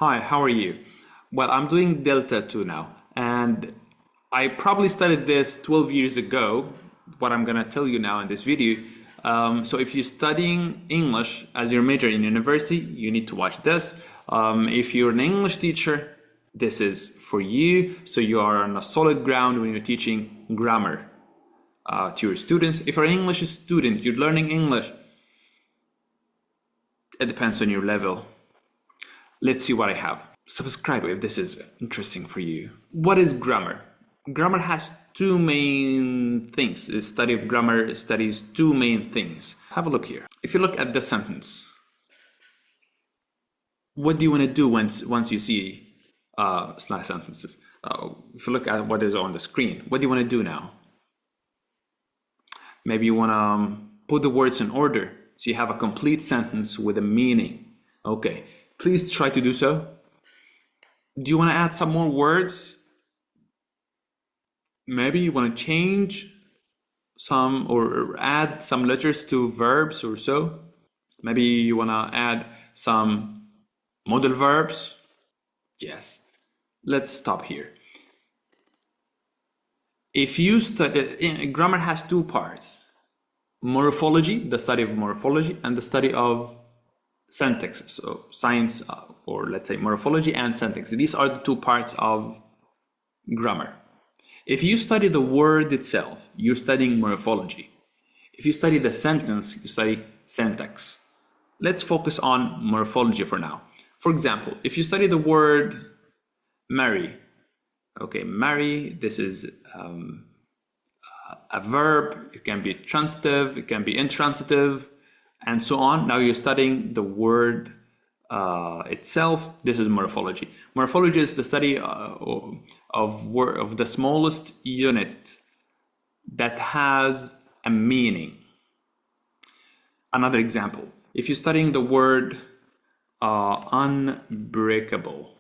Hi, how are you? Well, I'm doing Delta 2 now, and I probably studied this 12 years ago, what I'm gonna tell you now in this video. So if you're studying English as your major in university, you need to watch this. If you're an English teacher, this is for you, so you are on a solid ground when you're teaching grammar to your students. If you're an English student, you're learning English, it depends on your level. Let's see what I have. Subscribe if this is interesting for you. What is grammar? Grammar has two main things. The study of grammar studies two main things. Have a look here. If you look at the sentence, what do you want to do once you see slash sentences? If you look at what is on the screen, what do you want to do now? Maybe you want to put the words in order so you have a complete sentence with a meaning. Okay, please try to do so. Do you want to add some more words? Maybe you want to change some or add some letters to verbs or so. Maybe you want to add some modal verbs. Yes. Let's stop here. If you study, grammar has two parts: morphology, the study of morphology, and the study of syntax. So science, or let's say morphology and syntax. These are the two parts of grammar. If you study the word itself, you're studying morphology. If you study the sentence, you study syntax. Let's focus on morphology for now. For example, if you study the word marry, okay, marry, this is a verb. It can be transitive, it can be intransitive, and so on. Now you're studying the word itself. This is morphology. Morphology is the study of the smallest unit that has a meaning. Another example, if you're studying the word unbreakable,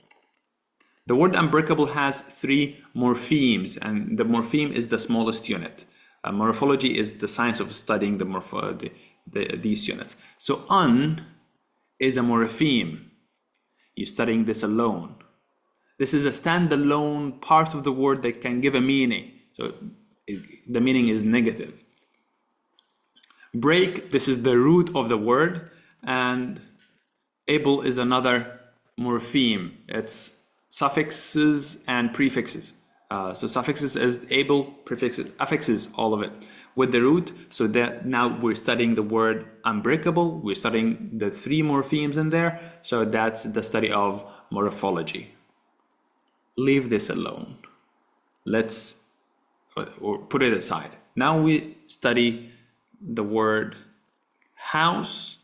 the word unbreakable has three morphemes, and the morpheme is the smallest unit. Morphology is the science of studying these units. So un is a morpheme. You're studying this alone. This is a standalone part of the word that can give a meaning. So the meaning is negative. Break, this is the root of the word, and able is another morpheme. It's suffixes and prefixes. So suffixes is able, prefixes, affixes, all of it with the root. So that now we're studying the word unbreakable. We're studying the three morphemes in there. So that's the study of morphology. Leave this alone. Let's or put it aside. Now we study the word house,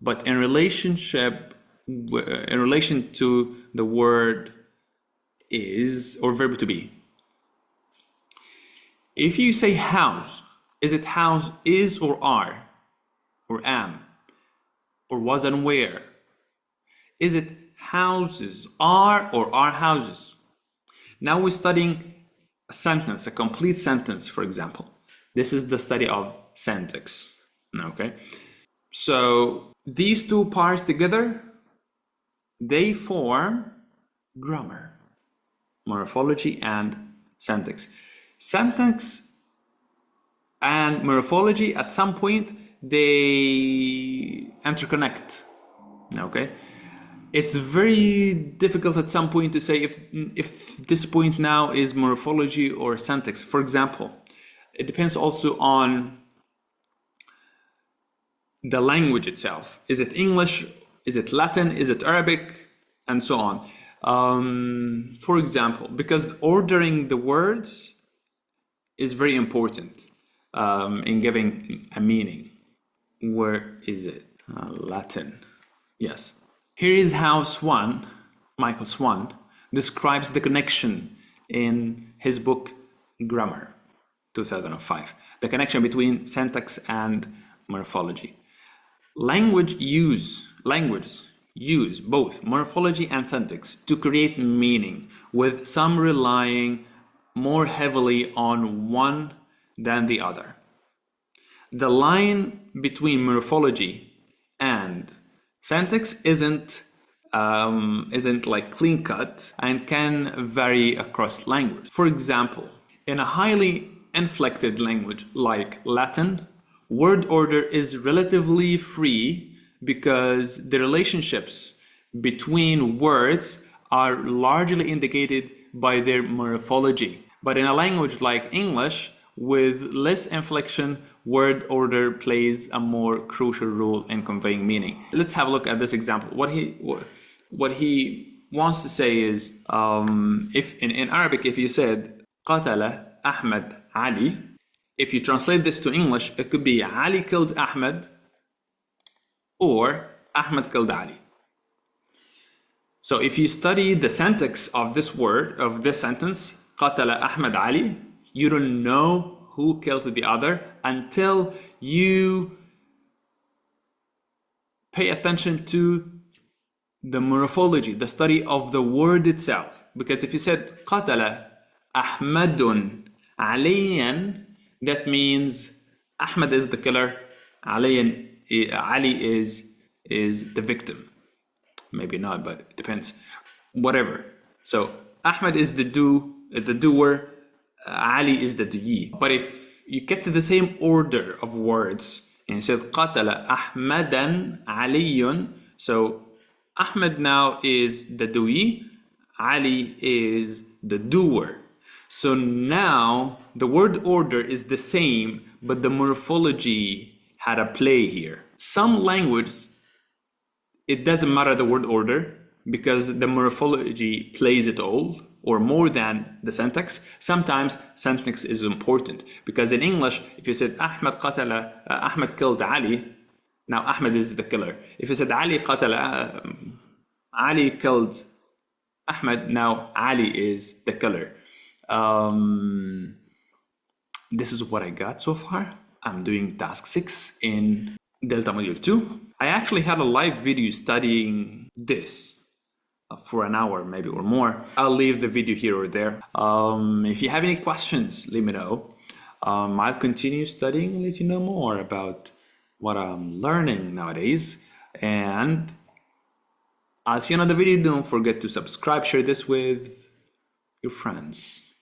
but in relation to the word is or verb to be. If you say house, is it house is or are or am or was and where? Is it houses are or are houses? Now we're studying a sentence, a complete sentence, for example. This is the study of syntax. Okay, so these two parts together, they form grammar, morphology and syntax. Syntax and morphology, at some point, they interconnect. Okay, it's very difficult at some point to say if this point now is morphology or syntax. For example, it depends also on the language itself. Is it English? Is it Latin? Is it Arabic? And so on. For example, because ordering the words is very important in giving a meaning. Where is it? Latin. Yes. Here is how Swan, Michael Swan, describes the connection in his book Grammar, 2005. The connection between syntax and morphology. Languages use both morphology and syntax to create meaning, with some relying more heavily on one than the other. The line between morphology and syntax isn't isn't like clean cut and can vary across language. For example, in a highly inflected language like Latin, word order is relatively free because the relationships between words are largely indicated by their morphology. But in a language like English, with less inflection, word order plays a more crucial role in conveying meaning. Let's have a look at this example. What he wants to say is, if in Arabic, if you said قتل أحمد علي, if you translate this to English, it could be Ali killed Ahmed or Ahmed killed Ali. So if you study the syntax of this word, of this sentence, قتل أحمد علي, you don't know who killed the other until you pay attention to the morphology, the study of the word itself. Because if you said قتل أحمد عليا, that means Ahmed is the killer, Ali is the victim. Maybe not, but it depends. Whatever. So Ahmed is the doer, Ali is the doee. But if you get to the same order of words and you said قتل أحمدا علي, so Ahmed now is the doee, Ali is the doer. So now the word order is the same, but the morphology had a play here. Some languages, it doesn't matter the word order because the morphology plays it all, or more than the syntax. Sometimes syntax is important because in English, if you said Ahmed killed Ali, now Ahmed is the killer. If you said Ali killed Ahmed, now Ali is the killer. This is what I got so far. I'm doing task 6 in Delta Module 2. I actually had a live video studying this for an hour maybe or more. I'll leave the video here or there. If you have any questions, let me know. I'll continue studying, let you know more about what I'm learning nowadays. And I'll see you in another video. Don't forget to subscribe, share this with your friends.